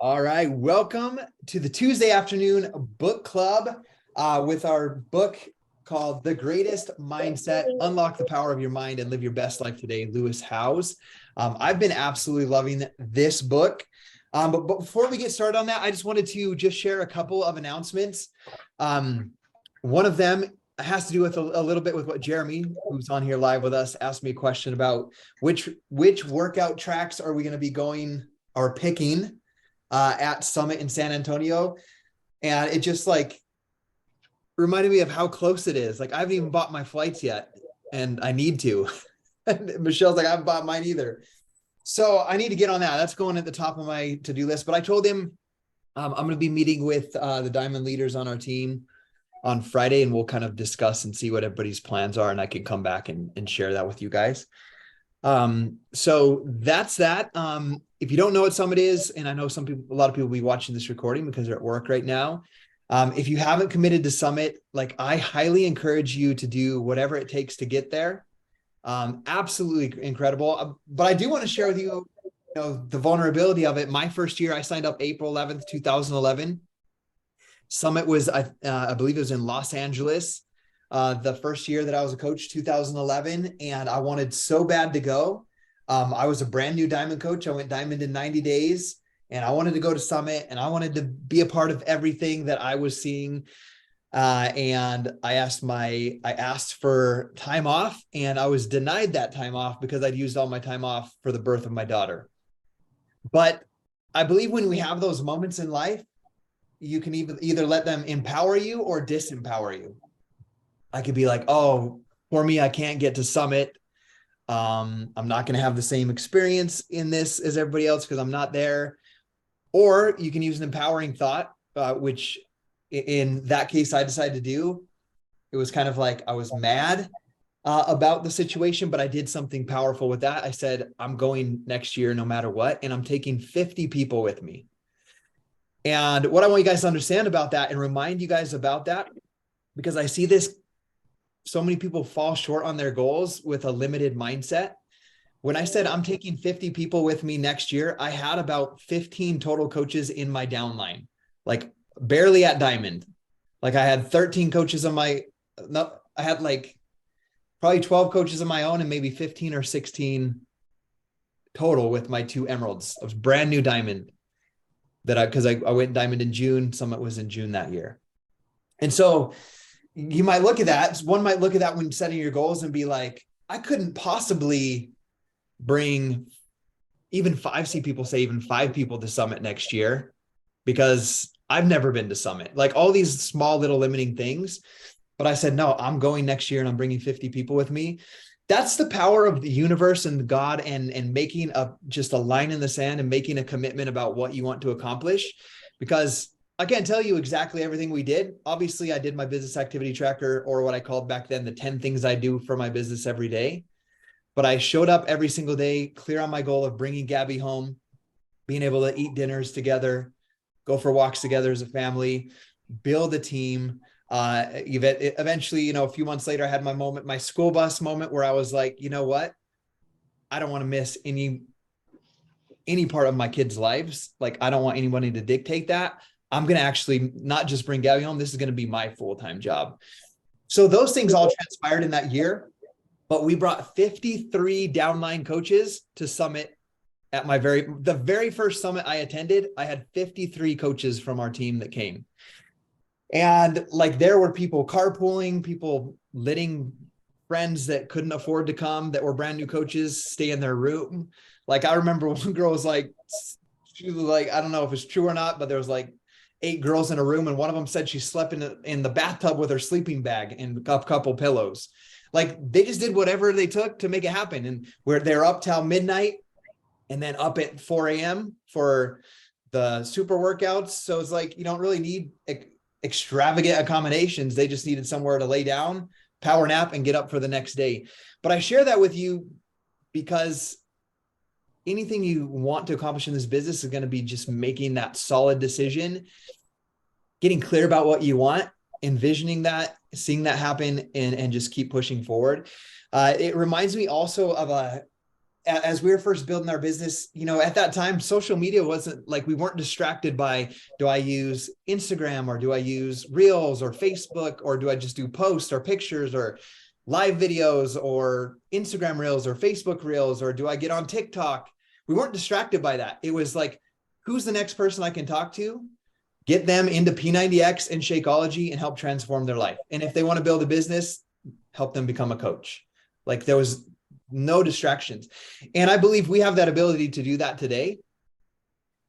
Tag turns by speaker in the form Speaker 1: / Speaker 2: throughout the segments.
Speaker 1: All right, welcome to the Tuesday afternoon book club with our book called The Greatest Mindset, Unlock the Power of Your Mind and Live Your Best Life Today, Lewis Howes. I've been absolutely loving this book. But before we get started on that, I just wanted to just share a couple of announcements. One of them has to do with a little bit with what Jeremy, who's on here live with us, asked me a question about which workout tracks are we going to be going or picking at Summit in San Antonio. And it just reminded me of how close it is. Like, I haven't even bought my flights yet and I need to. And Michelle's like, I haven't bought mine either. So I need to get on that. That's going at the top of my to-do list. But I told him I'm going to be meeting with the Diamond leaders on our team on Friday, and we'll kind of discuss and see what everybody's plans are. And I can come back and share that with you guys. So that's that. If you don't know what Summit is, and I know a lot of people will be watching this recording because they're at work right now. If you haven't committed to Summit, I highly encourage you to do whatever it takes to get there. Absolutely incredible. But I do want to share with you, the vulnerability of it. My first year, I signed up April 11th, 2011. Summit was, I believe it was in Los Angeles. The first year that I was a coach, 2011, and I wanted so bad to go. I was a brand new Diamond coach. I went Diamond in 90 days, and I wanted to go to Summit, and I wanted to be a part of everything that I was seeing. And I asked for time off, and I was denied that time off because I'd used all my time off for the birth of my daughter. But I believe when we have those moments in life, you can either let them empower you or disempower you. I could be like, oh, for me, I can't get to Summit. I'm not going to have the same experience in this as everybody else because I'm not there. Or you can use an empowering thought, which in that case, I decided to do. It was kind of like I was mad about the situation, but I did something powerful with that. I said, I'm going next year no matter what, and I'm taking 50 people with me. And what I want you guys to understand about that and remind you guys about that, because I see this, so many people fall short on their goals with a limited mindset. When I said I'm taking 50 people with me next year, I had about 15 total coaches in my downline, barely at Diamond. I had 13 coaches I had probably 12 coaches of my own and maybe 15 or 16 total with my 2 Emeralds. I was brand new Diamond because I went Diamond in June. Summit was in June that year. And so you might look at that. One might look at that when setting your goals and be like, I couldn't possibly bring even 5 people to Summit next year because I've never been to Summit. All these small little limiting things. But I said, no, I'm going next year and I'm bringing 50 people with me. That's the power of the universe and God and making just a line in the sand and making a commitment about what you want to accomplish. Because I can't tell you exactly everything we did. Obviously, I did my business activity tracker, or what I called back then the 10 things I do for my business every day. But I showed up every single day, clear on my goal of bringing Gabby home, being able to eat dinners together, go for walks together as a family, build a team. Eventually, a few months later, I had my school bus moment where I was like, you know what? I don't want to miss any part of my kids' lives. I don't want anybody to dictate that. I'm going to actually not just bring Gabby home. This is going to be my full-time job. So those things all transpired in that year, but we brought 53 downline coaches to Summit at the very first Summit I attended. I had 53 coaches from our team that came. And there were people carpooling, people letting friends that couldn't afford to come, that were brand new coaches, stay in their room. I remember one girl was she was I don't know if it's true or not, but there was 8 girls in a room, and one of them said she slept in the bathtub with her sleeping bag and a couple pillows. They just did whatever they took to make it happen. And they're up till midnight and then up at 4 a.m. for the super workouts. So it's you don't really need extravagant accommodations. They just needed somewhere to lay down, power nap, and get up for the next day. But I share that with you because anything you want to accomplish in this business is going to be just making that solid decision, getting clear about what you want, envisioning that, seeing that happen, and just keep pushing forward. It reminds me also of as we were first building our business, at that time, social media wasn't like, we weren't distracted by, do I use Instagram or do I use Reels or Facebook, or do I just do posts or pictures or live videos or Instagram Reels or Facebook Reels, or do I get on TikTok? We weren't distracted by that. It was like, who's the next person I can talk to? Get them into P90X and Shakeology and help transform their life. And if they want to build a business, help them become a coach. Like, there was no distractions. And I believe we have that ability to do that today.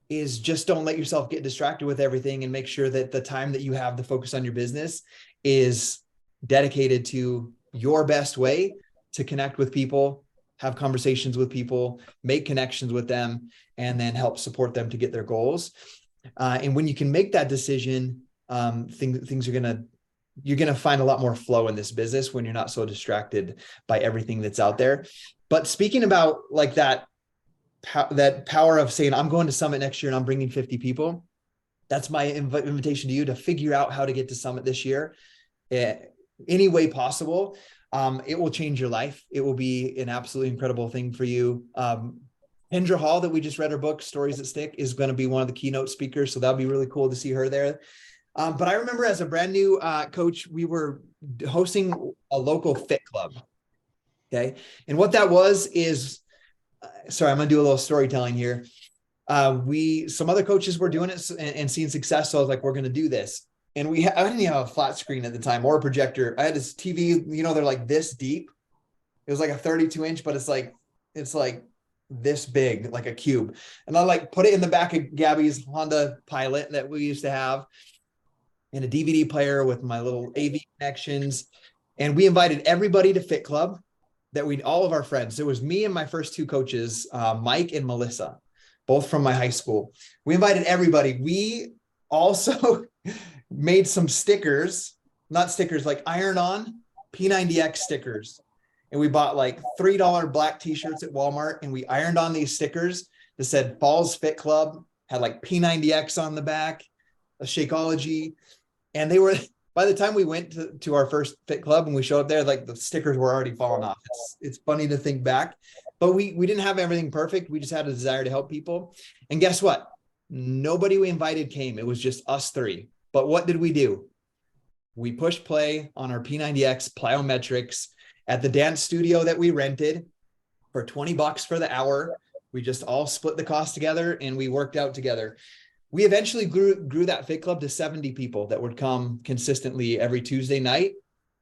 Speaker 1: Is just don't let yourself get distracted with everything, and make sure that the time that you have to focus on your business is dedicated to your best way to connect with people, have conversations with people, make connections with them, and then help support them to get their goals. And when you can make that decision, things are you're going to find a lot more flow in this business when you're not so distracted by everything that's out there. But speaking about like that power of saying, I'm going to Summit next year and I'm bringing 50 people. That's my invitation to you to figure out how to get to Summit this year, any way possible. It will change your life. It will be an absolutely incredible thing for you. Kendra Hall, that we just read her book, Stories That Stick, is going to be one of the keynote speakers. So that'll be really cool to see her there. But I remember as a brand new coach, we were hosting a local fit club. Okay. And what that was is, sorry, I'm going to do a little storytelling here. Some other coaches were doing it and seeing success. So I was like, we're going to do this. And I didn't even have a flat screen at the time or a projector. I had this TV, they're like this deep. It was like a 32-inch, but it's like this big, like a cube. And I like put it in the back of Gabby's Honda Pilot that we used to have, and a DVD player with my little AV connections. And we invited everybody to Fit Club, all of our friends. It was me and my first two coaches, Mike and Melissa, both from my high school. We invited everybody. We also made some stickers, not stickers, like iron-on P90X stickers. And we bought like $3 black t-shirts at Walmart, and we ironed on these stickers that said Falls Fit Club, had like P90X on the back, a Shakeology. And they were, by the time we went to our first Fit Club and we showed up there, like the stickers were already falling off. It's funny to think back, but we didn't have everything perfect. We just had a desire to help people. And guess what? Nobody we invited came. It was just us three. But what did we do? We pushed play on our P90X plyometrics at the dance studio that we rented for $20 for the hour. We just all split the cost together and we worked out together. We eventually grew that Fit Club to 70 people that would come consistently every Tuesday night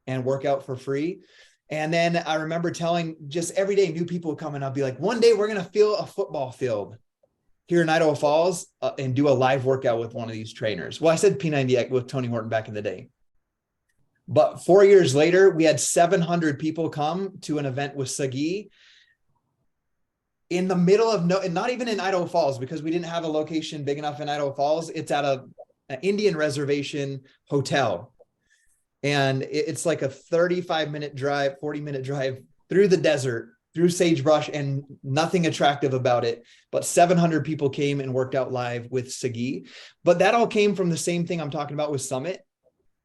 Speaker 1: and work out for free. And then I remember telling just every day new people would come, and I'll be like, one day we're going to fill a football field here in Idaho Falls and do a live workout with one of these trainers. Well, I said P90X with Tony Horton back in the day. But 4 years later, we had 700 people come to an event with Sagi in the middle of not even in Idaho Falls, because we didn't have a location big enough in Idaho Falls. It's at an Indian reservation hotel. And it's like a 35-minute drive, 40-minute drive through the desert, through sagebrush, and nothing attractive about it. But 700 people came and worked out live with Sagi. But that all came from the same thing I'm talking about with Summit.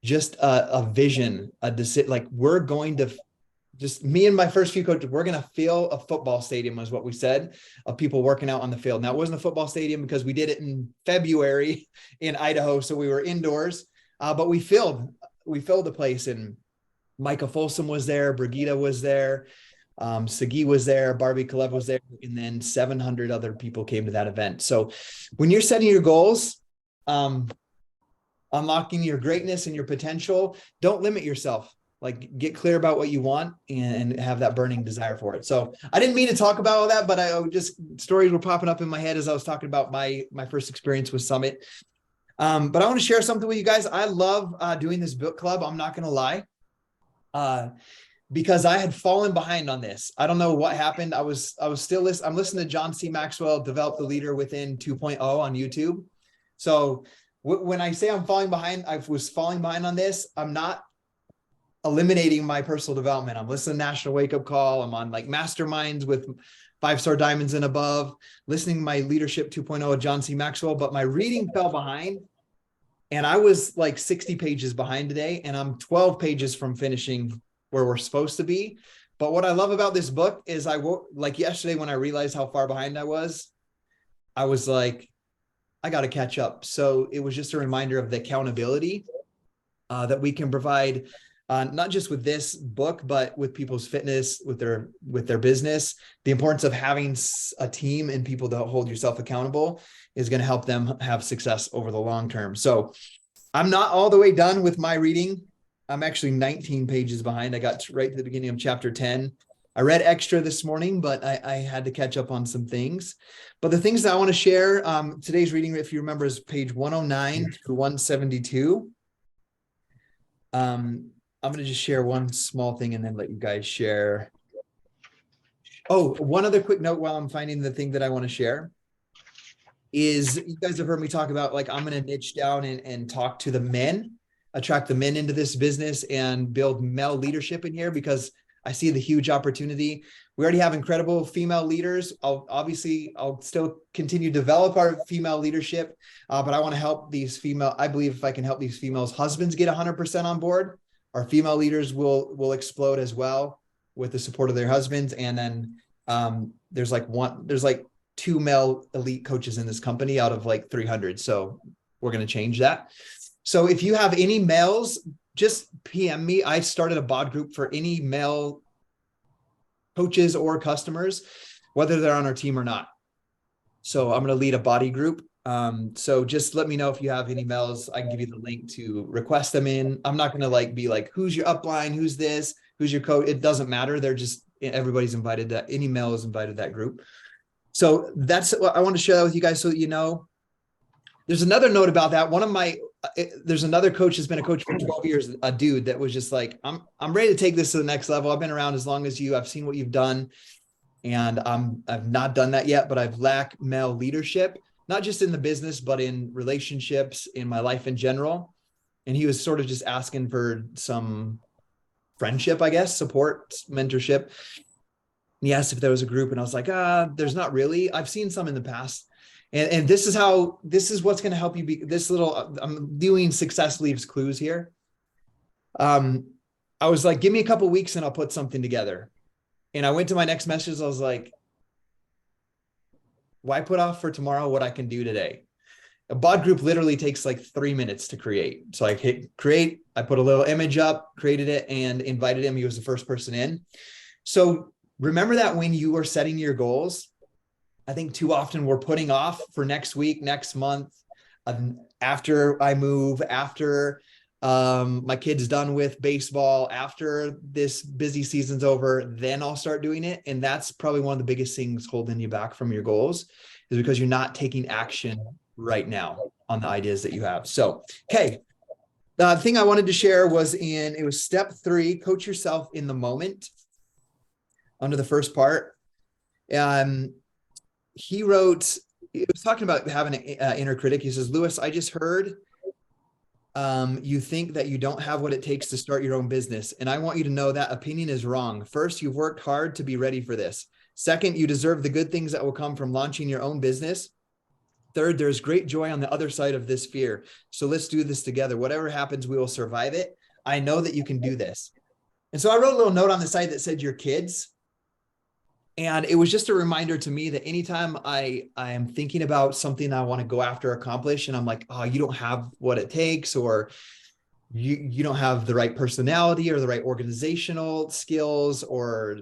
Speaker 1: Just a vision, a decision. Like, we're going to, just me and my first few coaches, we're going to fill a football stadium, was what we said, of people working out on the field. Now, it wasn't a football stadium because we did it in February in Idaho, so we were indoors, but we filled the place. And Micah Folsom was there, Brigida was there, Sagi was there, Barbie Kalev was there, and then 700 other people came to that event. So when you're setting your goals, unlocking your greatness and your potential, don't limit yourself. Like, get clear about what you want and have that burning desire for it. So I didn't mean to talk about all that, but stories were popping up in my head as I was talking about my first experience with Summit. But I want to share something with you guys. I love doing this book club. I'm not going to lie, because I had fallen behind on this. I don't know what happened. I'm listening to John C. Maxwell, Develop the Leader Within 2.0 on YouTube. So when I say I'm falling behind, I was falling behind on this. I'm not eliminating my personal development. I'm listening to National Wake Up Call. I'm on like masterminds with 5-star diamonds and above, listening to my Leadership 2.0 of John C. Maxwell, but my reading fell behind. And I was like 60 pages behind today, and I'm 12 pages from finishing where we're supposed to be. But what I love about this book is like yesterday when I realized how far behind I was like, I got to catch up. So it was just a reminder of the accountability that we can provide, not just with this book, but with people's fitness, with their business. The importance of having a team and people to hold yourself accountable is going to help them have success over the long term. So I'm not all the way done with my reading. I'm actually 19 pages behind. I got right to the beginning of chapter 10. I read extra this morning, but I had to catch up on some things. But the things that I want to share, today's reading, if you remember, is page 109 through 172. I'm going to just share one small thing and then let you guys share. Oh, one other quick note while I'm finding the thing that I want to share is, you guys have heard me talk about, like, I'm going to niche down and talk to the men, attract the men into this business and build male leadership in here, because I see the huge opportunity. We already have incredible female leaders. I'll still continue to develop our female leadership, but I want to help these I believe if I can help these females' husbands get 100% on board, our female leaders will explode as well with the support of their husbands. And then there's like 2 male elite coaches in this company out of like 300. So we're going to change that. So if you have any males, just PM me. I started a BOD group for any male coaches or customers, whether they're on our team or not. So I'm going to lead a body group. So just let me know if you have any males. I can give you the link to request them in. I'm not going to be like, who's your upline? Who's this? Who's your coach? It doesn't matter. Everybody's invited. That any male is invited to that group. So that's what I want to share that with you guys, so that you know. There's another note about that. There's another coach who's been a coach for 12 years, a dude that was just like, I'm ready to take this to the next level. I've been around as long as you. I've seen what you've done. And I've not done that yet, but I've lacked male leadership, not just in the business, but in relationships, in my life in general. And he was sort of just asking for some friendship, I guess, support, mentorship. And he asked if there was a group, and I was like, there's not really. I've seen some in the past. And this is what's going to help you be I'm doing success leaves clues here. I was like, give me a couple of weeks and I'll put something together. And I went to my next message. I was like, why put off for tomorrow what I can do today? A BOD group literally takes like 3 minutes to create. So I hit create, I put a little image up, created it, and invited him. He was the first person in. So remember that when you are setting your goals, I think too often we're putting off for next week, next month, after I move, after my kid's done with baseball, after this busy season's over, then I'll start doing it. And that's probably one of the biggest things holding you back from your goals, is because you're not taking action right now on the ideas that you have. So, okay. The thing I wanted to share was step 3, coach yourself in the moment, under the first part. He was talking about having an inner critic. He says, Lewis, I just heard you think that you don't have what it takes to start your own business. And I want you to know that opinion is wrong. First, you've worked hard to be ready for this. Second, you deserve the good things that will come from launching your own business. Third, there's great joy on the other side of this fear. So let's do this together. Whatever happens, we will survive it. I know that you can do this. And so I wrote a little note on the side that said your kids. And it was just a reminder to me that anytime I am thinking about something I want to go after, accomplish, and I'm like, oh, you don't have what it takes, or you don't have the right personality or the right organizational skills or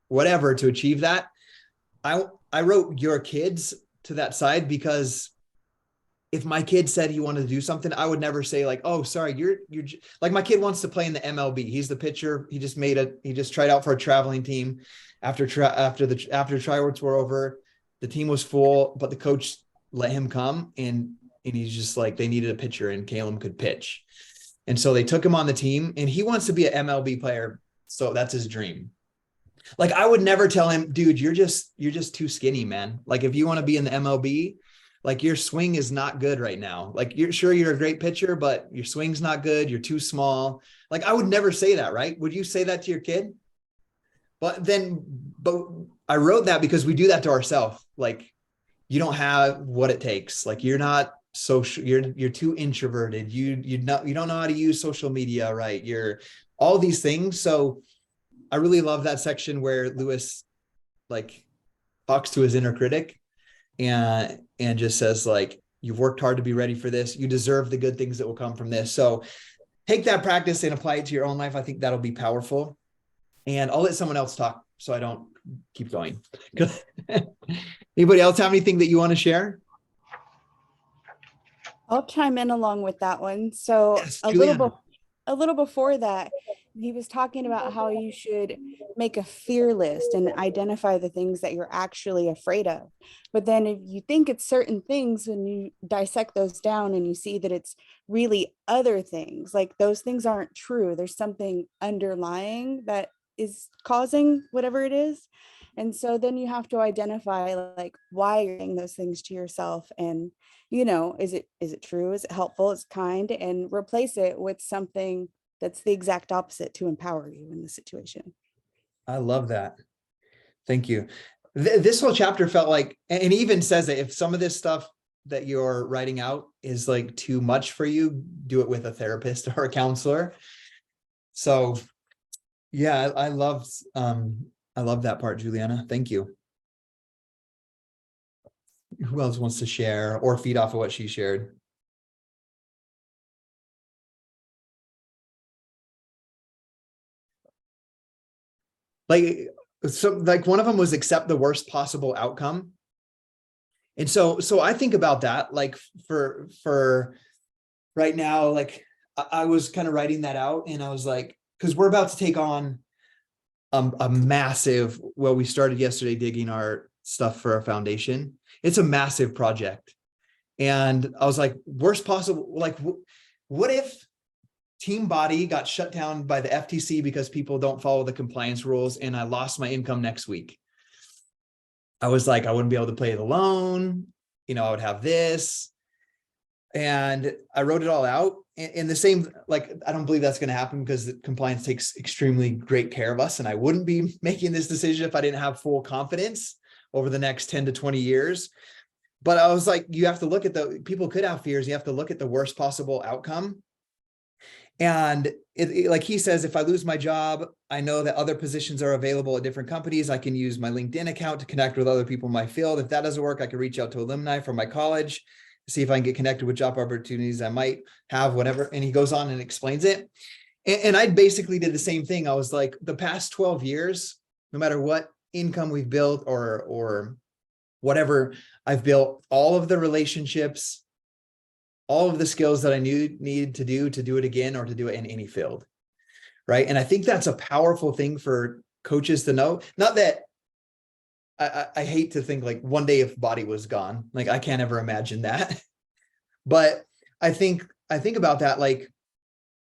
Speaker 1: whatever to achieve that. I wrote your kids to that side, because if my kid said he wanted to do something, I would never say like, oh, sorry, you're like, my kid wants to play in the MLB. He's the pitcher. He just tried out for a traveling team. After tryouts were over, the team was full, but the coach let him come, and he's just like, they needed a pitcher and Caleb could pitch. And so they took him on the team, and he wants to be an MLB player. So that's his dream. Like, I would never tell him, dude, you're just too skinny, man. Like, if you want to be in the MLB, like, your swing is not good right now. Like, you're a great pitcher, but your swing's not good. You're too small. Like, I would never say that, right? Would you say that to your kid? But I wrote that because we do that to ourselves. Like, you don't have what it takes. Like, you're not social. You're too introverted. You don't know how to use social media, right? You're all these things. So I really love that section where Lewis like talks to his inner critic and just says like, you've worked hard to be ready for this. You deserve the good things that will come from this. So take that practice and apply it to your own life. I think that'll be powerful. And I'll let someone else talk so I don't keep going. Anybody else have anything that you want to share?
Speaker 2: I'll chime in along with that one. So
Speaker 1: Yes, Juliana.
Speaker 2: a little before that, he was talking about how you should make a fear list and identify the things that you're actually afraid of. But then if you think it's certain things, when you dissect those down and you see that it's really other things, like those things aren't true. There's something underlying that is causing whatever it is. And so then you have to identify like why you're saying those things to yourself, and is it true, is it helpful, is it kind, and replace it with something that's the exact opposite to empower you in the situation.
Speaker 1: I love that. Thank you. This whole chapter felt like, and he even says that if some of this stuff that you're writing out is like too much for you, do it with a therapist or a counselor. So yeah, I love that part, Juliana. Thank you. Who else wants to share or feed off of what she shared? Like, so like one of them was accept the worst possible outcome. And so I think about that, like for right now, like I was kind of writing that out and I was like, because we're about to take on a massive, well, we started yesterday digging our stuff for our foundation. It's a massive project. And I was like, worst possible, like, what if Team Body got shut down by the FTC because people don't follow the compliance rules and I lost my income next week? I was like, I wouldn't be able to pay the loan. I would have this. And I wrote it all out in the same, like, I don't believe that's going to happen because the compliance takes extremely great care of us. And I wouldn't be making this decision if I didn't have full confidence over the next 10 to 20 years. But I was like, you have to look at people could have fears. You have to look at the worst possible outcome. And like he says, if I lose my job, I know that other positions are available at different companies. I can use my LinkedIn account to connect with other people in my field. If that doesn't work, I can reach out to alumni from my college, see if I can get connected with job opportunities I might have, whatever. And he goes on and explains it. And I basically did the same thing. I was like, the past 12 years, no matter what income we've built or whatever I've built, all of the relationships, all of the skills that I needed to do it again or to do it in any field. Right. And I think that's a powerful thing for coaches to know. Not that I hate to think like one day if Body was gone, like I can't ever imagine that. But I think about that, like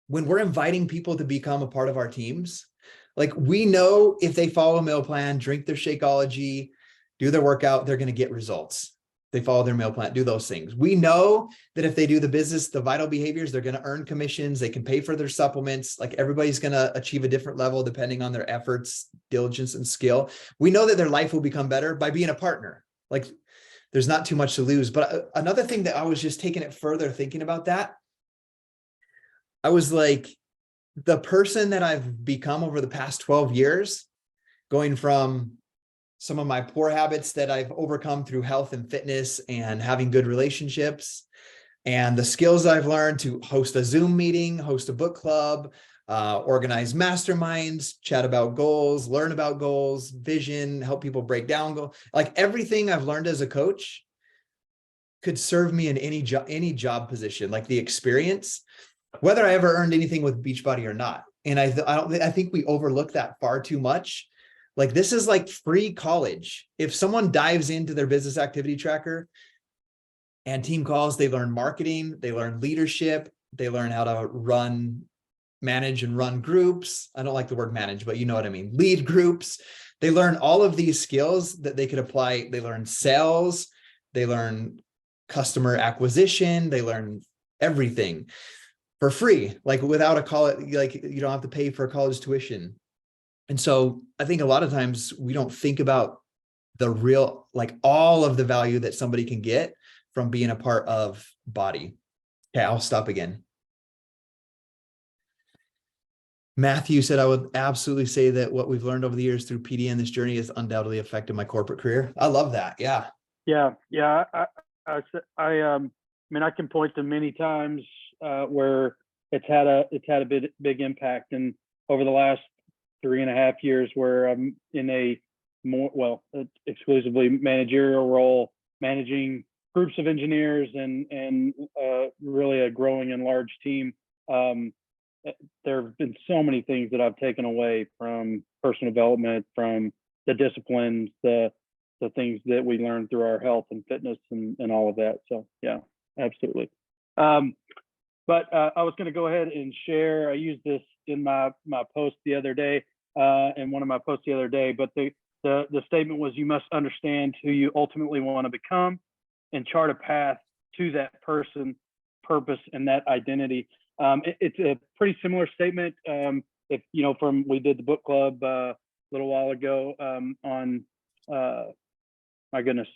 Speaker 1: when we're inviting people to become a part of our teams, like we know if they follow a meal plan, drink their Shakeology, do their workout, they're going to get results. They follow their meal plan, do those things. We know that if they do the business, the vital behaviors, they're going to earn commissions. They can pay for their supplements. Like everybody's going to achieve a different level depending on their efforts, diligence, and skill. We know that their life will become better by being a partner. Like there's not too much to lose. But another thing that I was just taking it further, thinking about that, I was like, the person that I've become over the past 12 years, going from some of my poor habits that I've overcome through health and fitness and having good relationships, and the skills I've learned to host a Zoom meeting, host a book club, organize masterminds, chat about goals, learn about goals, vision, help people break down goals. Like everything I've learned as a coach could serve me in any job position, like the experience, whether I ever earned anything with Beachbody or not. And I think we overlook that far too much. Like this is like free college. If someone dives into their business activity tracker and team calls, they learn marketing, they learn leadership, they learn how to manage and run groups. I don't like the word manage, but you know what I mean. Lead groups. They learn all of these skills that they could apply. They learn sales, they learn customer acquisition, they learn everything for free, like without a college, like you don't have to pay for a college tuition. And so I think a lot of times we don't think about the real, like all of the value that somebody can get from being a part of Body. Okay, I'll stop again. Matthew said, I would absolutely say that what we've learned over the years through PD and this journey has undoubtedly affected my corporate career. I love that. Yeah.
Speaker 3: Yeah. I mean, I can point to many times where it's had a big impact, and over the last 3.5 years, where I'm in a exclusively managerial role, managing groups of engineers and really a growing and large team. There have been so many things that I've taken away from personal development, from the disciplines, the things that we learn through our health and fitness and all of that. So yeah, absolutely. But I was going to go ahead and share. I used this in my post the other day, in one of my posts the other day. But the statement was, you must understand who you ultimately want to become, and chart a path to that person, purpose, and that identity. It's a pretty similar statement. If you know, we did the book club a little while ago on my goodness,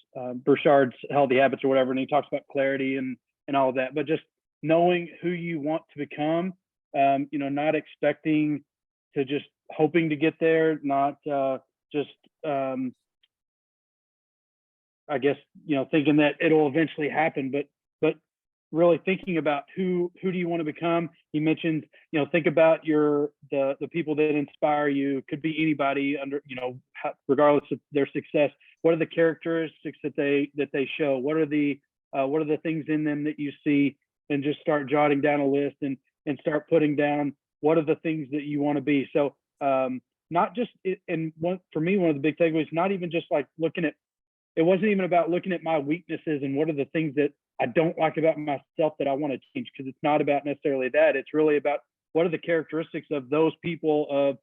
Speaker 3: Burchard's Healthy Habits or whatever, and he talks about clarity and all of that. But just knowing who you want to become, you know, not expecting to just hoping to get there, not just I guess, you know, thinking that it'll eventually happen, but really thinking about who do you want to become. He mentioned, you know, think about the people that inspire you. Could be anybody, under, you know, regardless of their success. What are the characteristics that they show? What are the things in them that you see? And just start jotting down a list and start putting down what are the things that you want to be. So not just, and for me, one of the big takeaways, not even just like it wasn't even about looking at my weaknesses and what are the things that I don't like about myself that I want to change, because it's not about necessarily that. It's really about what are the characteristics of those people, of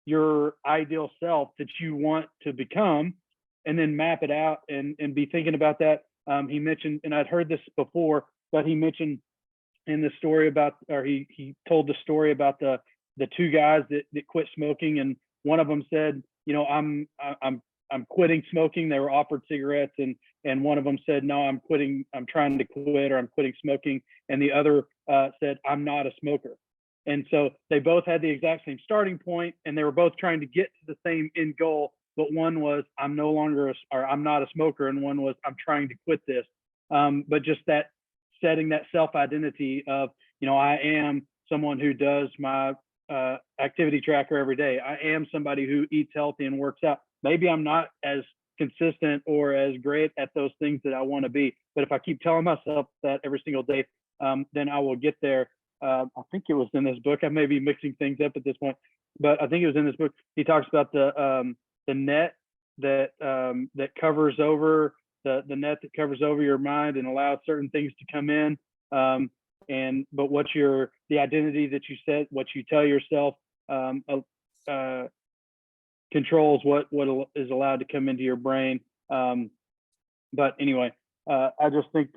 Speaker 3: your ideal self that you want to become, and then map it out and be thinking about that. He mentioned, and I'd heard this before, but he mentioned in the story about, or he told the story about the two guys that quit smoking, and one of them said, you know, I'm quitting smoking. They were offered cigarettes, and one of them said, no, I'm trying to quit, or I'm quitting smoking. And the other said, I'm not a smoker. And so they both had the exact same starting point, and they were both trying to get to the same end goal. But one was, I'm not a smoker, and one was, I'm trying to quit this. But just that setting that self-identity of, you know, I am someone who does my activity tracker every day. I am somebody who eats healthy and works out. Maybe I'm not as consistent or as great at those things that I want to be, but if I keep telling myself that every single day, then I will get there. I think it was in this book. I may be mixing things up at this point, but I think it was in this book. He talks about the net that covers over the net that covers over your mind and allows certain things to come in. But what's the identity that you set, what you tell yourself, controls what is allowed to come into your brain. But anyway, I just think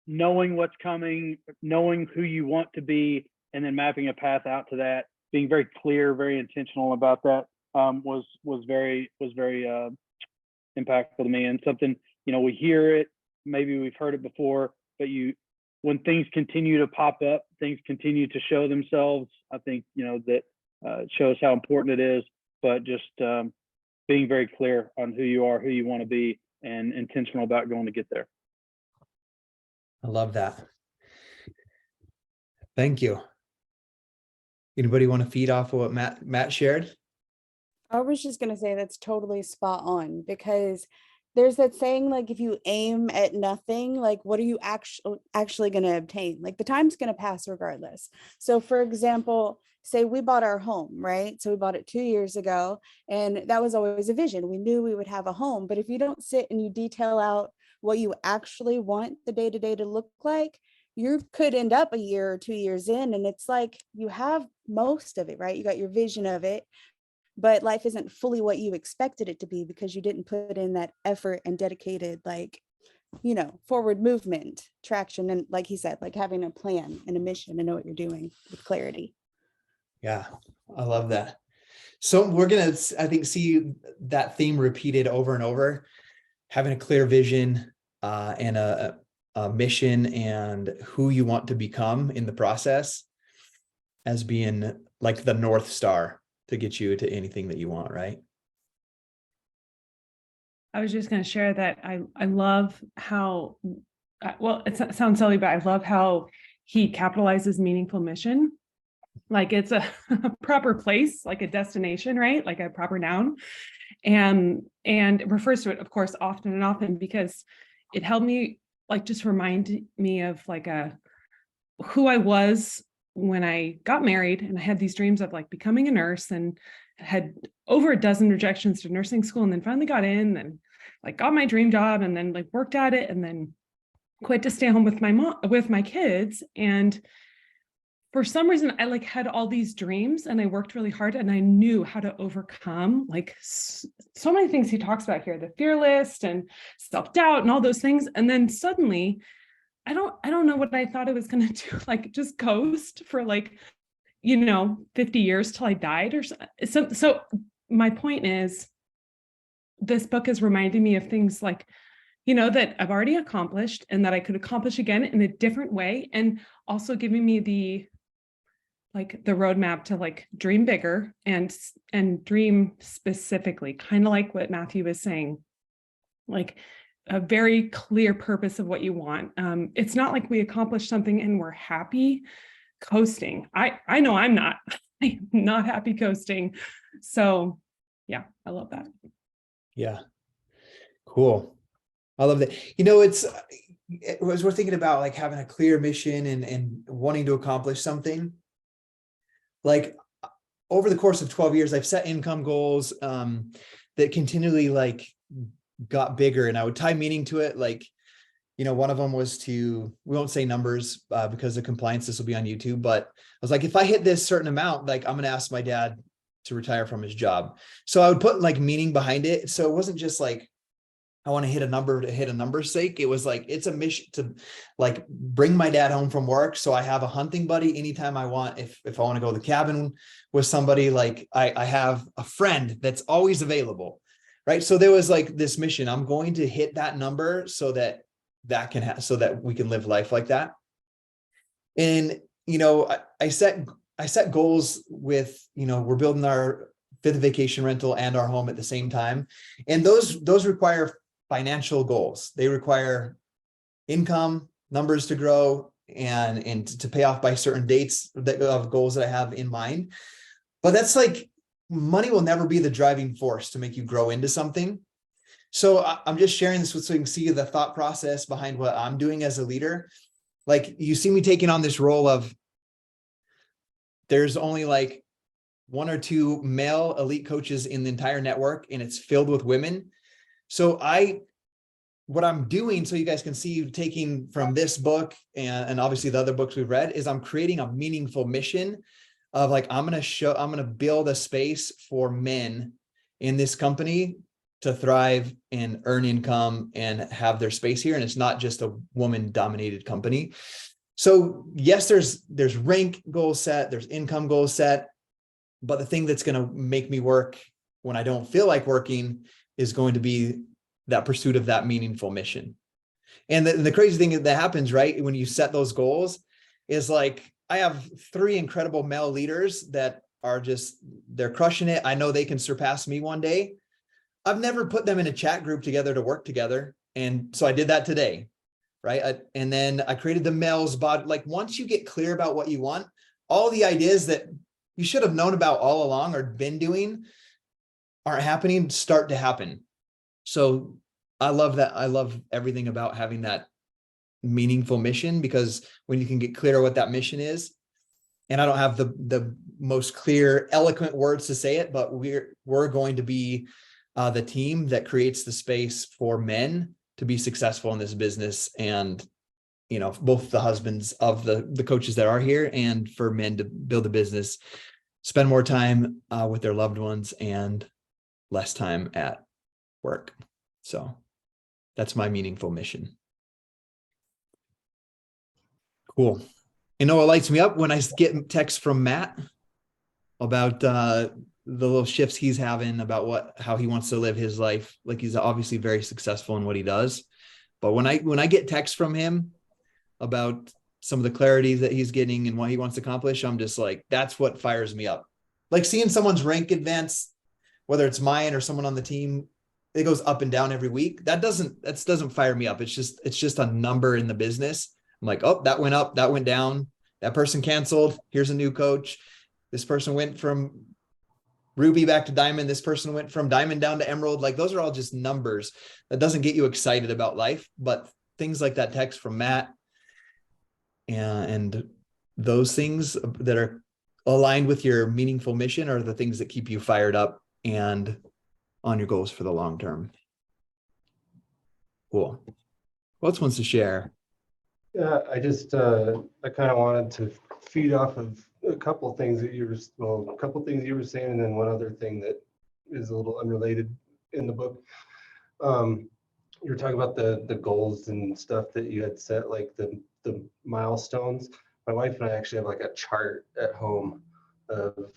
Speaker 3: knowing what's coming, knowing who you want to be, and then mapping a path out to that, being very clear, very intentional about that, was very impactful to me, and something, you know, we hear it, maybe we've heard it before, but when things continue to pop up, things continue to show themselves, I think, you know, that shows how important it is. But just being very clear on who you are, who you want to be, and intentional about going to get there.
Speaker 1: I love that. Thank you. Anybody want to feed off of what Matt shared?
Speaker 2: I was just going to say that's totally spot on, because there's that saying, like, if you aim at nothing, like, what are you actually going to obtain? Like, the time's going to pass regardless. So for example, say we bought our home, right? So we bought it 2 years ago, and that was always a vision. We knew we would have a home, but if you don't sit and you detail out what you actually want the day-to-day to look like, you could end up a year or 2 years in, and it's like you have most of it, right? You got your vision of it, but life isn't fully what you expected it to be because you didn't put in that effort and dedicated, like, you know, forward movement, traction. And like he said, like having a plan and a mission and know what you're doing with clarity.
Speaker 1: Yeah, I love that. So we're going to, I think, see that theme repeated over and over, having a clear vision and a mission and who you want to become in the process as being like the North Star to get you to anything that you want, right?
Speaker 4: I was just going to share that I love how, well, sounds silly, but I love how he capitalizes meaningful mission. Like it's a proper place, like a destination, right? Like a proper noun. And it refers to it, of course, often and often, because it helped me like just remind me of like who I was when I got married, and I had these dreams of like becoming a nurse, and had over a dozen rejections to nursing school, and then finally got in and like got my dream job, and then like worked at it, and then quit to stay home with my mom, with my kids. And for some reason, I like had all these dreams, and I worked really hard, and I knew how to overcome like so many things he talks about here, the fear list and self-doubt and all those things. And then suddenly I don't know what I thought I was going to do, like just coast for like, 50 years till I died or so. So my point is, this book is reminding me of things like, that I've already accomplished and that I could accomplish again in a different way. And also giving me the roadmap to like dream bigger and dream specifically, kind of like what Matthew was saying, like a very clear purpose of what you want. It's not like we accomplish something and we're happy coasting. I know I'm not. I'm not happy coasting. So yeah, I love that.
Speaker 1: Yeah. Cool. I love that. It's as we're thinking about like having a clear mission and wanting to accomplish something, like over the course of 12 years, I've set income goals that continually like got bigger, and I would tie meaning to it. Like, one of them was we won't say numbers because of compliance, this will be on YouTube, but I was like, if I hit this certain amount, like I'm going to ask my dad to retire from his job. So I would put like meaning behind it. So it wasn't just like, I want to hit a number to hit a number's sake. It was like, it's a mission to like bring my dad home from work, so I have a hunting buddy anytime I want. If I want to go to the cabin with somebody, like I have a friend that's always available. Right. So there was like this mission, I'm going to hit that number so that so that we can live life like that. And, I set goals with, we're building our 5th vacation rental and our home at the same time. And those require financial goals. They require income, numbers to grow, and to pay off by certain dates of goals that I have in mind. But that's like, money will never be the driving force to make you grow into something. So I'm just sharing this so you can see the thought process behind what I'm doing as a leader. Like, you see me taking on this role of, there's only like 1 or 2 male elite coaches in the entire network, and it's filled with women. So what I'm doing, so you guys can see, taking from this book and obviously the other books we've read, is I'm creating a meaningful mission of like, I'm going to build a space for men in this company to thrive and earn income and have their space here. And it's not just a woman dominated company. So yes, there's rank goal set, there's income goal set, but the thing that's going to make me work when I don't feel like working is going to be that pursuit of that meaningful mission. And the crazy thing that happens, right, when you set those goals, is like, I have 3 incredible male leaders that are they're crushing it. I know they can surpass me one day. I've never put them in a chat group together to work together. And so I did that today, right? And then I created the males body. Like, once you get clear about what you want, all the ideas that you should have known about all along or been doing aren't happening, start to happen. So I love that. I love everything about having that meaningful mission, because when you can get clear what that mission is, and I don't have the most clear, eloquent words to say it, but we're going to be the team that creates the space for men to be successful in this business, and both the husbands of the coaches that are here, and for men to build a business, spend more time with their loved ones and less time at work. So that's my meaningful mission. Cool. What lights me up when I get texts from Matt about the little shifts he's having about how he wants to live his life. Like, he's obviously very successful in what he does, but when I get texts from him about some of the clarity that he's getting and what he wants to accomplish, I'm just like, that's what fires me up. Like seeing someone's rank advance, whether it's mine or someone on the team, it goes up and down every week. That doesn't fire me up. It's just a number in the business. I'm like, oh, that went up, that went down. That person canceled. Here's a new coach. This person went from Ruby back to Diamond. This person went from Diamond down to Emerald. Like those are all just numbers. That doesn't get you excited about life, but things like that text from Matt and those things that are aligned with your meaningful mission are the things that keep you fired up and on your goals for the long term. Cool. Who else wants to share?
Speaker 5: Yeah, I just I kind of wanted to feed off of a couple of things that you were saying, and then one other thing that is a little unrelated in the book. You were talking about the goals and stuff that you had set, like the milestones. My wife and I actually have like a chart at home of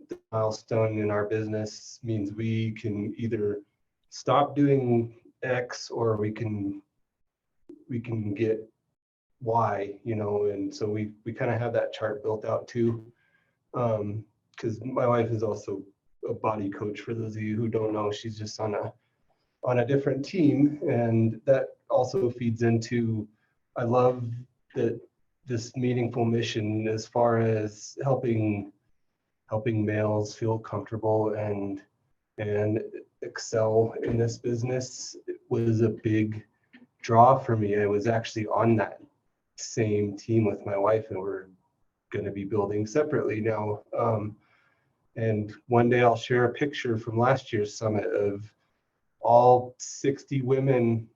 Speaker 5: the milestone in our business means we can either stop doing X or we can get Y, you know, and so we kind of have that chart built out too. Because my wife is also a body coach, for those of you who don't know. She's just on a different team, and that also feeds into, I love that this meaningful mission as far as helping males feel comfortable and excel in this business was a big draw for me. I was actually on that same team with my wife, and we're going to be building separately now. And one day I'll share a picture from last year's summit of all 60 women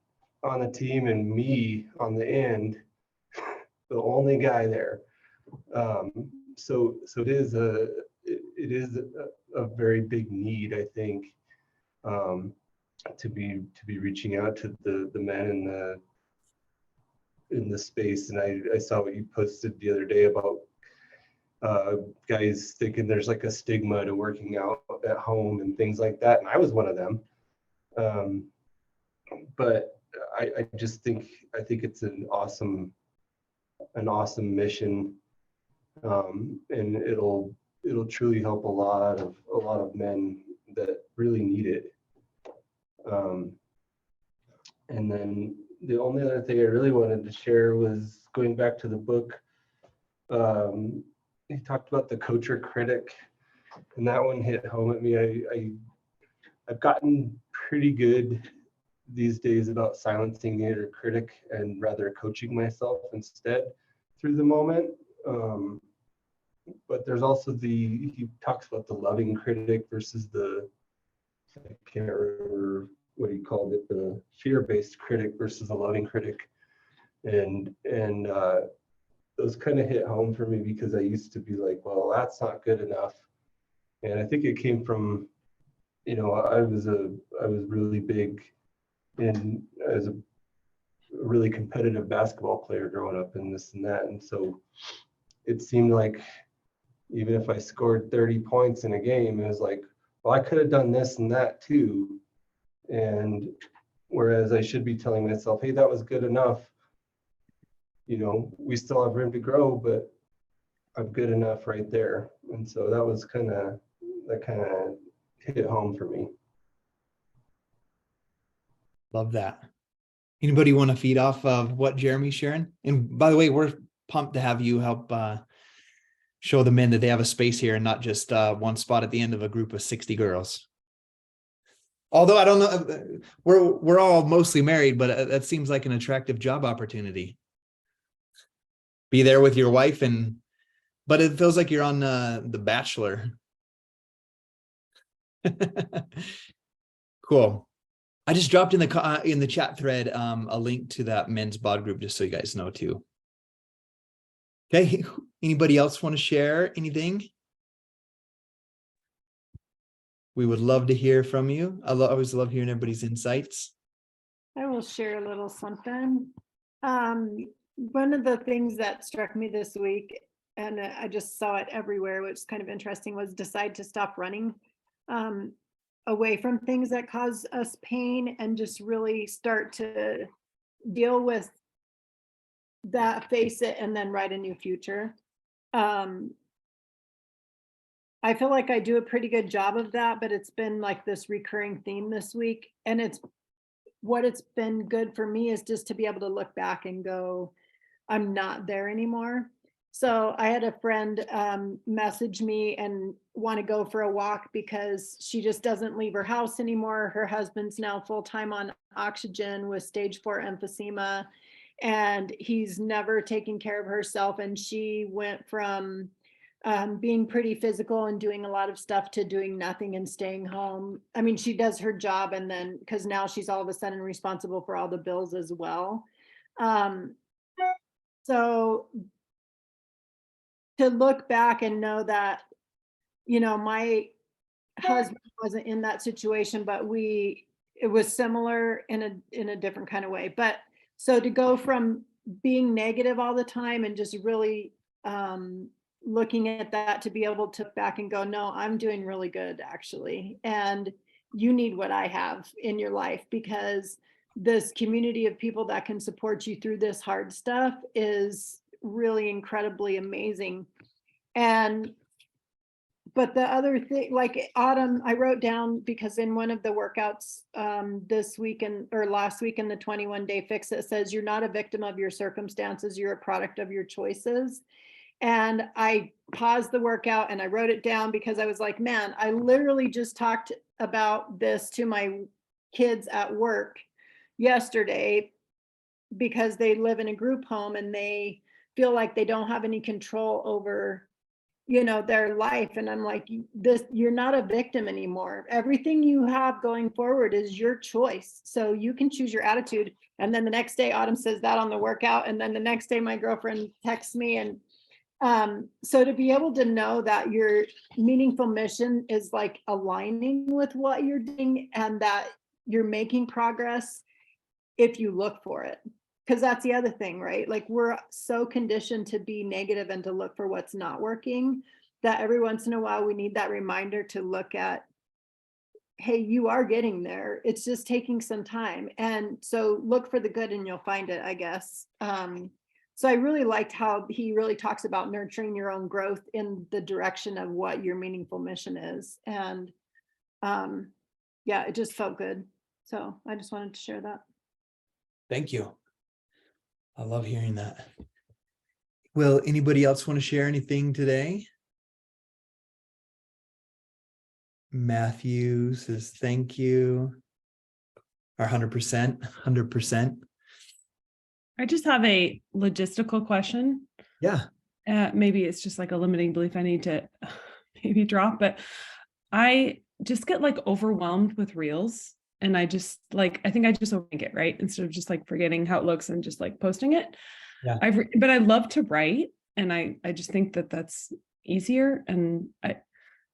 Speaker 5: on the team and me on the end, the only guy there. So it is a very big need, I think, to be reaching out to the men in the space. And I saw what you posted the other day about guys thinking there's like a stigma to working out at home and things like that, and I was one of them. But I just think it's an awesome mission, and it'll truly help a lot of men that really need it. And then the only other thing I really wanted to share was going back to the book. He talked about the coach or critic, and that one hit home at me. I've gotten pretty good these days about silencing the inner critic and rather coaching myself instead through the moment. But there's also he talks about the loving critic versus I can't remember what he called it, the fear-based critic versus the loving critic. And those kind of hit home for me because I used to be like, well, that's not good enough. And I think it came from, you know, I was really big as a really competitive basketball player growing up and this and that. And so it seemed like even if I scored 30 points in a game, it was like, well, I could have done this and that too. And whereas I should be telling myself, hey, that was good enough. You know, we still have room to grow, but I'm good enough right there. And so that kind of hit home for me.
Speaker 1: Love that. Anybody want to feed off of what Jeremy's sharing? And by the way, we're pumped to have you help show the men that they have a space here and not just one spot at the end of a group of 60 girls. Although I don't know, we're all mostly married, but that seems like an attractive job opportunity. Be there with your wife, but it feels like you're on The Bachelor. Cool. I just dropped in the chat thread a link to that men's bod group just so you guys know too. Okay, anybody else want to share anything? We would love to hear from you. I always love hearing everybody's insights.
Speaker 6: I will share a little something. One of the things that struck me this week, and I just saw it everywhere, which is kind of interesting, was decide to stop running away from things that cause us pain and just really start to deal with that face it and then write a new future. I feel like I do a pretty good job of that, but it's been like this recurring theme this week. And it's been good for me is just to be able to look back and go, I'm not there anymore. So I had a friend message me and want to go for a walk because she just doesn't leave her house anymore. Her husband's now full-time on oxygen with stage 4 emphysema, and he's never taken care of herself. And she went from being pretty physical and doing a lot of stuff to doing nothing and staying home. I mean, she does her job, and then because now she's all of a sudden responsible for all the bills as well. So to look back and know that, my husband wasn't in that situation, but it was similar in a different kind of way. But so to go from being negative all the time and just really looking at that, to be able to look back and go, no, I'm doing really good actually. And you need what I have in your life, because this community of people that can support you through this hard stuff is really incredibly amazing. But the other thing, like Autumn, I wrote down, because in one of the workouts this week or last week in the 21-day fix, it says you're not a victim of your circumstances, you're a product of your choices. And I paused the workout and I wrote it down because I was like, man, I literally just talked about this to my kids at work yesterday, because they live in a group home and they feel like they don't have any control over, their life. And I'm like, you're not a victim anymore. Everything you have going forward is your choice. So you can choose your attitude. And then the next day, Autumn says that on the workout. And then the next day, my girlfriend texts me. And so to be able to know that your meaningful mission is like aligning with what you're doing and that you're making progress if you look for it. Because that's the other thing, right? Like, we're so conditioned to be negative and to look for what's not working, that every once in a while we need that reminder to look at, hey, you are getting there. It's just taking some time. And so look for the good and you'll find it, I guess. So I really liked how he really talks about nurturing your own growth in the direction of what your meaningful mission is. And yeah, it just felt good. So I just wanted to share that.
Speaker 1: Thank you. I love hearing that. Will anybody else want to share anything today? Matthew says, thank you. Our 100%.
Speaker 4: I just have a logistical question.
Speaker 1: Yeah.
Speaker 4: Maybe it's just like a limiting belief I need to maybe drop, but I just get like overwhelmed with reels. And I just like, I think I just overthink it, right? Instead of just like forgetting how it looks and just like posting it.
Speaker 1: Yeah.
Speaker 4: But I love to write. And I just think that that's easier. And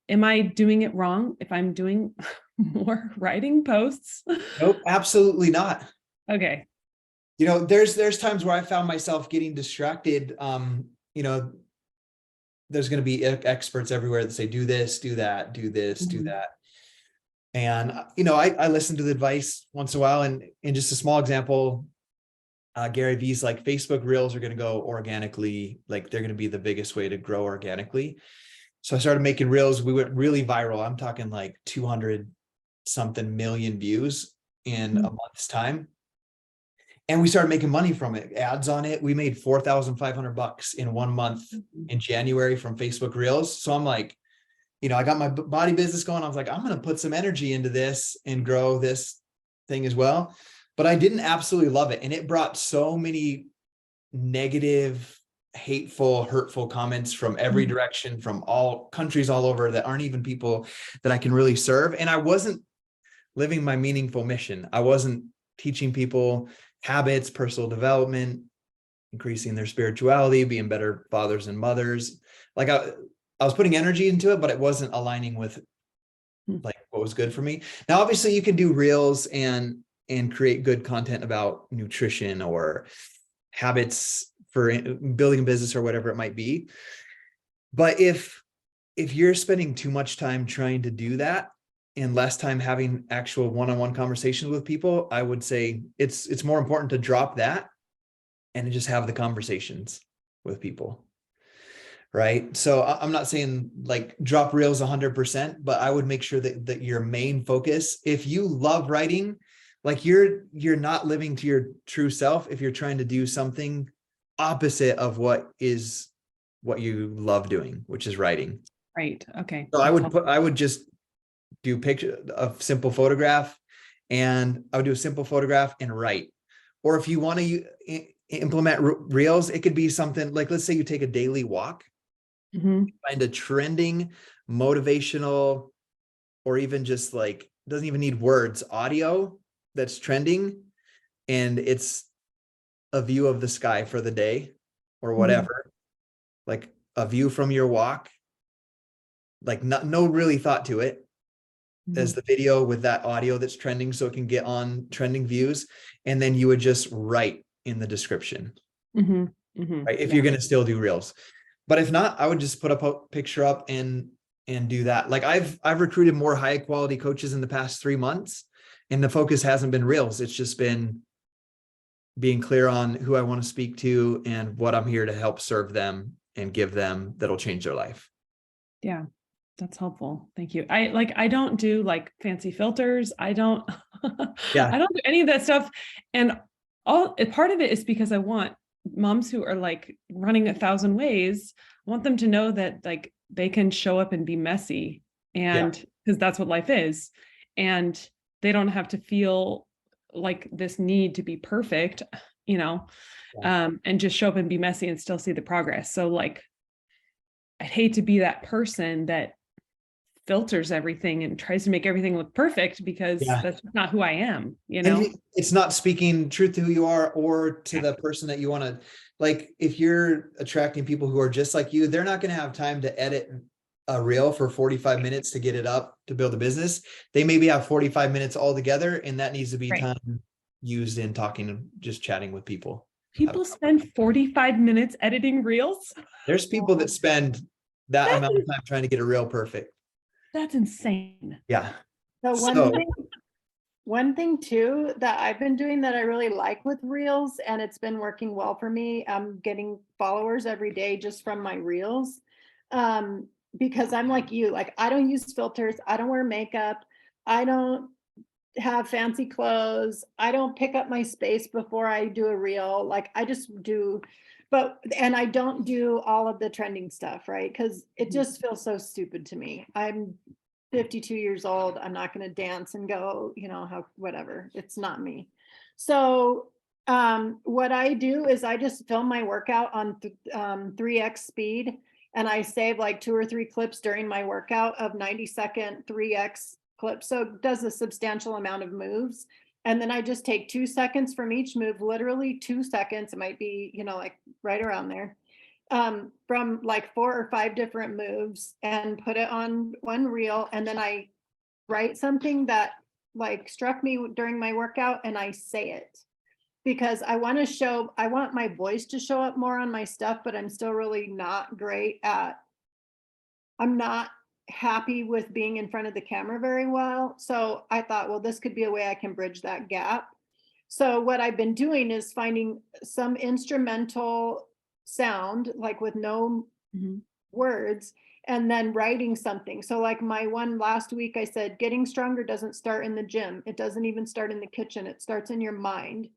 Speaker 4: am I doing it wrong if I'm doing more writing posts?
Speaker 1: Nope, absolutely not.
Speaker 4: Okay.
Speaker 1: There's times where I found myself getting distracted. There's going to be experts everywhere that say, do this, do that, do this, do that. And, I listen to the advice once in a while, and in just a small example, Gary Vee's like, Facebook Reels are going to go organically. Like, they're going to be the biggest way to grow organically. So I started making Reels. We went really viral. I'm talking like 200 something million views in a month's time. And we started making money from it, ads on it. We made $4,500 in 1 month in January from Facebook Reels. So I'm like, I got my body business going. I was like, I'm going to put some energy into this and grow this thing as well. But I didn't absolutely love it. And it brought so many negative, hateful, hurtful comments from every direction, from all countries all over, that aren't even people that I can really serve. And I wasn't living my meaningful mission. I wasn't teaching people habits, personal development, increasing their spirituality, being better fathers and mothers. Like, I was putting energy into it, but it wasn't aligning with like what was good for me. Now, obviously you can do reels and create good content about nutrition or habits for building a business or whatever it might be. But if you're spending too much time trying to do that and less time having actual one-on-one conversations with people, I would say it's more important to drop that and just have the conversations with people. Right. So I'm not saying like drop reels 100%, but I would make sure that your main focus, if you love writing, like you're not living to your true self if you're trying to do something opposite of what you love doing, which is writing.
Speaker 4: Right. Okay.
Speaker 1: So
Speaker 4: That's helpful.
Speaker 1: I would just do a simple photograph, and I would do a simple photograph and write. Or if you want to implement reels, it could be something like, let's say you take a daily walk,
Speaker 4: Mhm.
Speaker 1: find a trending, motivational, or even just like, doesn't even need words, audio that's trending, and it's a view of the sky for the day or whatever, like a view from your walk, like no really thought to it, as the video with that audio that's trending so it can get on trending views, and then you would just write in the description,
Speaker 4: Mhm. Mhm.
Speaker 1: right? If
Speaker 4: Yeah.
Speaker 1: you're going to still do reels. But if not, I would just put a picture up and do that. Like I've recruited more high quality coaches in the past 3 months, and the focus hasn't been reels. It's just been being clear on who I want to speak to and what I'm here to help serve them and give them that'll change their life.
Speaker 4: Yeah, that's helpful. Thank you. I don't do like fancy filters. I don't
Speaker 1: Yeah.
Speaker 4: I don't do any of that stuff. And part of it is because I want moms who are like running 1,000 ways, I want them to know that like they can show up and be messy, and because that's what life is. And they don't have to feel like this need to be perfect, and just show up and be messy and still see the progress. So like I'd hate to be that person that filters everything and tries to make everything look perfect, because that's not who I am,
Speaker 1: And it's not speaking truth to who you are or to the person that you want to, like, if you're attracting people who are just like you, they're not going to have time to edit a reel for 45 minutes to get it up to build a business. They maybe have 45 minutes all together, and that needs to be time used in talking and just chatting with people.
Speaker 4: People spend 45 minutes editing reels.
Speaker 1: There's people that spend that amount of time trying to get a reel perfect.
Speaker 4: That's insane.
Speaker 1: Yeah.
Speaker 6: So one thing too that I've been doing that I really like with reels, and it's been working well for me, I'm getting followers every day just from my reels. Because I'm like you, like I don't use filters, I don't wear makeup, I don't have fancy clothes, I don't pick up my space before I do a reel, like I just do. And I don't do all of the trending stuff, right? Because it just feels so stupid to me. I'm 52 years old. I'm not going to dance and go, whatever. It's not me. So what I do is I just film my workout on 3x speed, and I save like 2 or 3 clips during my workout of 90-second 3x clips. So it does a substantial amount of moves. And then I just take 2 seconds from each move, literally 2 seconds. It might be, like right around there, from like 4 or 5 different moves, and put it on one reel. And then I write something that like struck me during my workout, and I say it, because I want my voice to show up more on my stuff, but I'm still really not great at, I'm not happy with being in front of the camera very well. So I thought, well, this could be a way I can bridge that gap. So what I've been doing is finding some instrumental sound, like with no words, and then writing something. So like my one last week, I said, getting stronger doesn't start in the gym. It doesn't even start in the kitchen. It starts in your mind.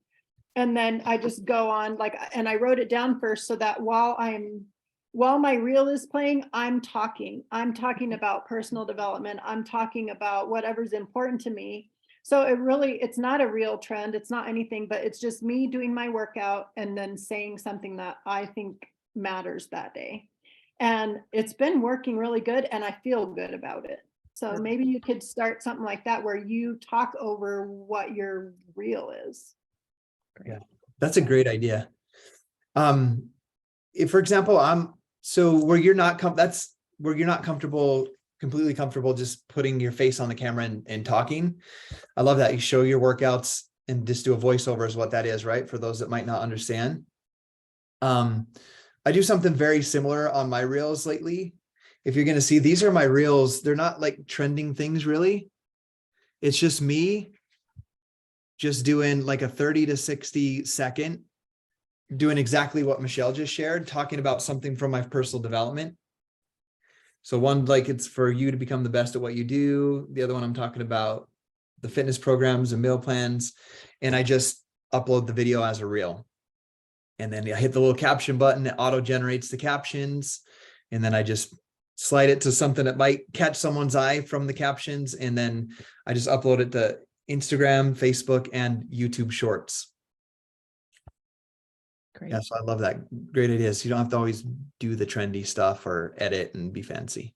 Speaker 6: And then I just go on and I wrote it down first, so that while my reel is playing, I'm talking about personal development. I'm talking about whatever's important to me. So it's not a real trend. It's not anything, but it's just me doing my workout and then saying something that I think matters that day. And it's been working really good, and I feel good about it. So maybe you could start something like that where you talk over what your reel is.
Speaker 1: Yeah, that's a great idea. If, for example, where you're not completely comfortable just putting your face on the camera and talking. I love that you show your workouts and just do a voiceover is what that is, right? For those that might not understand. I do something very similar on my reels lately. If you're going to see, these are my reels. They're not like trending things really. It's just me just doing like a 30 to 60 second doing exactly what Michelle just shared, talking about something from my personal development. So one, like it's for you to become the best at what you do. The other one, I'm talking about the fitness programs and meal plans. And I just upload the video as a reel. And then I hit the little caption button, it auto generates the captions. And then I just slide it to something that might catch someone's eye from the captions. And then I just upload it to Instagram, Facebook, and YouTube Shorts.
Speaker 4: Great.
Speaker 1: Yeah, so I love that. Great ideas. You don't have to always do the trendy stuff or edit and be fancy.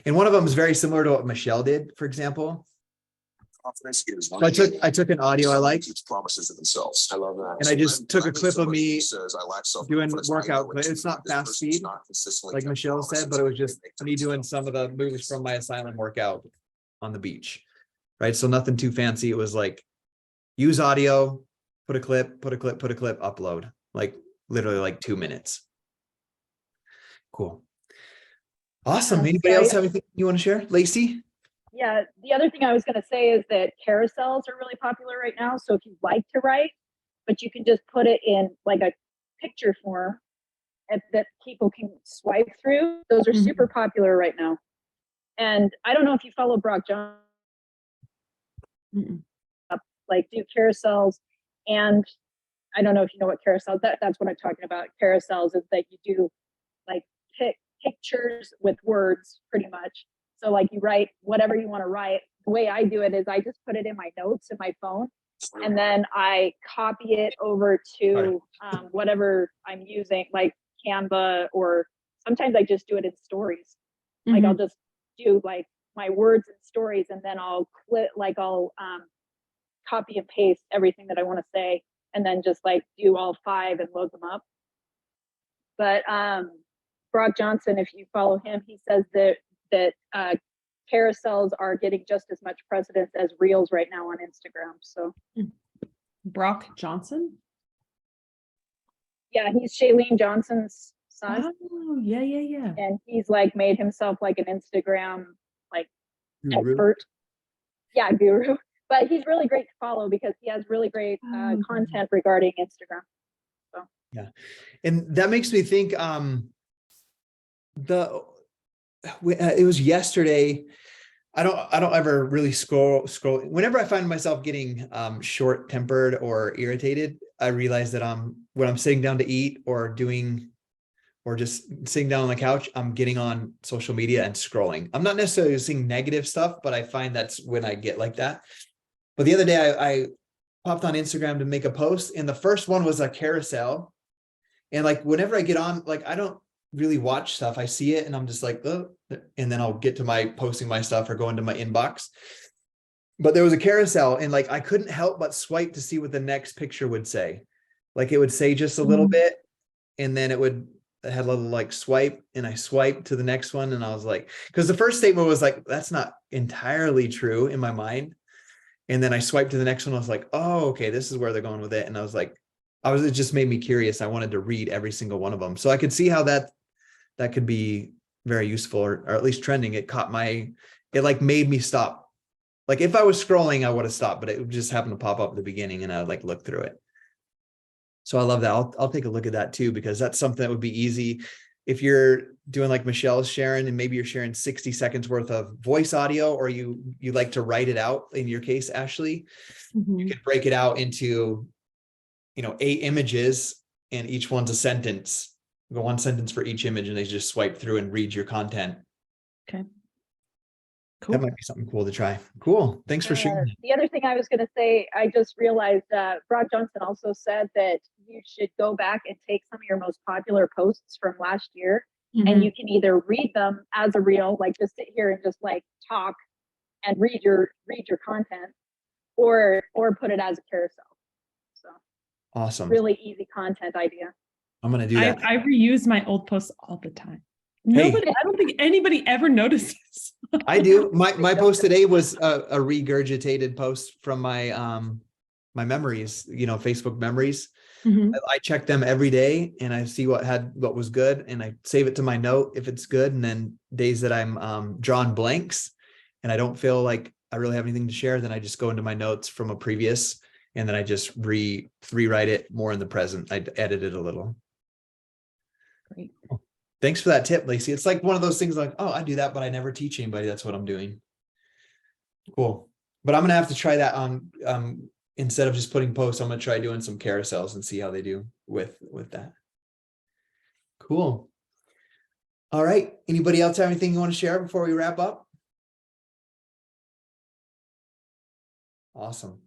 Speaker 1: And one of them is very similar to what Michelle did, for example.
Speaker 7: Confidence is
Speaker 1: So I took an audio I liked,
Speaker 7: keeps promises to themselves. I love that.
Speaker 1: and I just took a
Speaker 7: I'm
Speaker 1: clip of
Speaker 7: somebody
Speaker 1: me
Speaker 7: who says I lack
Speaker 1: doing
Speaker 7: self-confidence, I
Speaker 1: workout,
Speaker 7: know
Speaker 1: but it's not
Speaker 7: this
Speaker 1: fast
Speaker 7: person's
Speaker 1: speed,
Speaker 7: not consistently
Speaker 1: like
Speaker 7: kept
Speaker 1: Michelle said,
Speaker 7: promises
Speaker 1: but it was
Speaker 7: they
Speaker 1: just
Speaker 7: make to
Speaker 1: me doing
Speaker 7: themselves.
Speaker 1: some of the moves from my asylum workout on the beach, right? So nothing too fancy. It was like use audio, put a clip, upload, like literally like 2 minutes. Cool. Awesome. Anybody else have anything you want to share? Lacey?
Speaker 8: Yeah, the other thing I was going to say is that carousels are really popular right now. So if you like to write, but you can just put it in like a picture form and that people can swipe through. Those are super popular right now. And I don't know if you follow Brock Johnson, like do carousels. And I don't know if you know what carousels, that's what I'm talking about. Carousels is that you do like pictures with words pretty much. So like you write whatever you want to write. The way I do it is I just put it in my notes in my phone, and then I copy it over to whatever I'm using, like Canva, or sometimes I just do it in stories. Like I'll just do like my words in stories, and then I'll copy and paste everything that I want to say, and then just like do all 5 and load them up. But Brock Johnson, if you follow him, he says that carousels are getting just as much precedence as reels right now on Instagram. So
Speaker 4: Brock Johnson?
Speaker 8: yeah, he's Shailene Johnson's son.
Speaker 4: Oh, yeah.
Speaker 8: And he's like made himself like an Instagram like
Speaker 1: Guru.
Speaker 8: expert. Yeah, guru. But he's really great to follow because he has really great content regarding Instagram. So
Speaker 1: Yeah. And that makes me think, it was yesterday. I don't ever really scroll. Whenever I find myself getting short tempered or irritated, I realize that when I'm sitting down to eat or just sitting down on the couch, I'm getting on social media and scrolling. I'm not necessarily seeing negative stuff, but I find that's when I get like that. But the other day I popped on Instagram to make a post, and the first one was a carousel. And like whenever I get on, like I don't really watch stuff. I see it and I'm just like, oh, and then I'll get to my posting my stuff or go into my inbox. But there was a carousel, and like I couldn't help but swipe to see what the next picture would say. Like it would say just a little bit, and then it had a little like swipe, and I swiped to the next one, and I was like, because the first statement was like, that's not entirely true in my mind. And then I swiped to the next one. I was like, oh, okay, this is where they're going with it. And I was like, it just made me curious. I wanted to read every single one of them. So I could see how that could be very useful, or at least trending. It like made me stop. Like if I was scrolling, I would have stopped, but it just happened to pop up at the beginning, and I would like look through it. So I love that. I'll take a look at that too, because that's something that would be easy. If you're doing like Michelle's sharing, and maybe you're sharing 60 seconds worth of voice audio, or you like to write it out, in your case, Ashley, you can break it out into, 8 images, and each one's a sentence. Go 1 sentence for each image, and they just swipe through and read your content.
Speaker 4: Okay. Cool.
Speaker 1: That might be something cool to try. Cool. Thanks for sharing.
Speaker 8: the other thing I was going to say, I just realized Brock Johnson also said that you should go back and take some of your most popular posts from last year, and you can either read them as a reel, like just sit here and just like talk and read your content, or put it as a carousel. So
Speaker 1: Awesome.
Speaker 8: really easy content idea.
Speaker 1: I'm going to do that.
Speaker 4: I reuse my old posts all the time.
Speaker 1: Hey.
Speaker 4: I don't think anybody ever notices.
Speaker 1: I do. My post today was a regurgitated post from my my memories, Facebook memories. I check them every day, and I see what was good, and I save it to my note if it's good. And then days that I'm drawing blanks and I don't feel like I really have anything to share, then I just go into my notes from a previous And then I just rewrite it more in the present. I edit it a little.
Speaker 4: Great.
Speaker 1: Thanks for that tip, Lacey. It's like one of those things like, oh, I do that, but I never teach anybody. That's what I'm doing. Cool. But I'm going to have to try that on, instead of just putting posts, I'm going to try doing some carousels and see how they do with that. Cool. All right. Anybody else have anything you want to share before we wrap up? Awesome.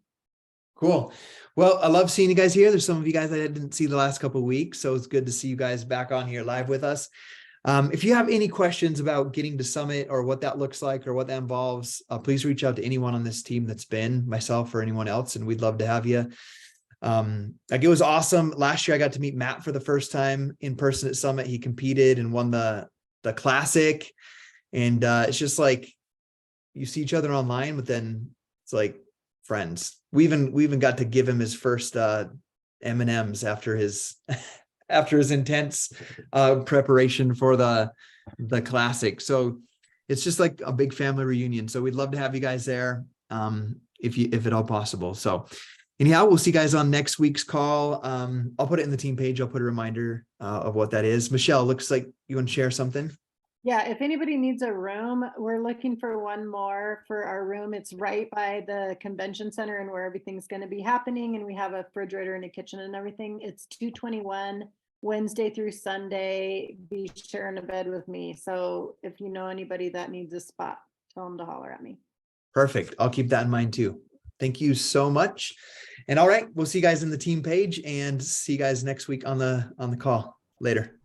Speaker 1: Cool. Well, I love seeing you guys here. There's some of you guys I didn't see the last couple of weeks, so it's good to see you guys back on here live with us. If you have any questions about getting to Summit or what that looks like or what that involves, please reach out to anyone on this team that's been, myself or anyone else, and we'd love to have you. Like it was awesome. Last year I got to meet Matt for the first time in person at Summit. He competed and won the classic. And it's just like you see each other online, but then it's like friends. We even got to give him his first M&Ms after his intense preparation for the classic. So it's just like a big family reunion. So we'd love to have you guys there if at all possible. So anyhow, we'll see you guys on next week's call. I'll put it in the team page. I'll put a reminder of what that is. Michelle, looks like you want to share something.
Speaker 6: Yeah, if anybody needs a room, we're looking for one more for our room. It's right by the convention center and where everything's going to be happening. And we have a refrigerator and a kitchen and everything. It's 221 Wednesday through Sunday. Be sharing a bed with me. So if you know anybody that needs a spot, tell them to holler at me.
Speaker 1: Perfect. I'll keep that in mind too. Thank you so much. And all right, we'll see you guys in the team page and see you guys next week on the call. Later.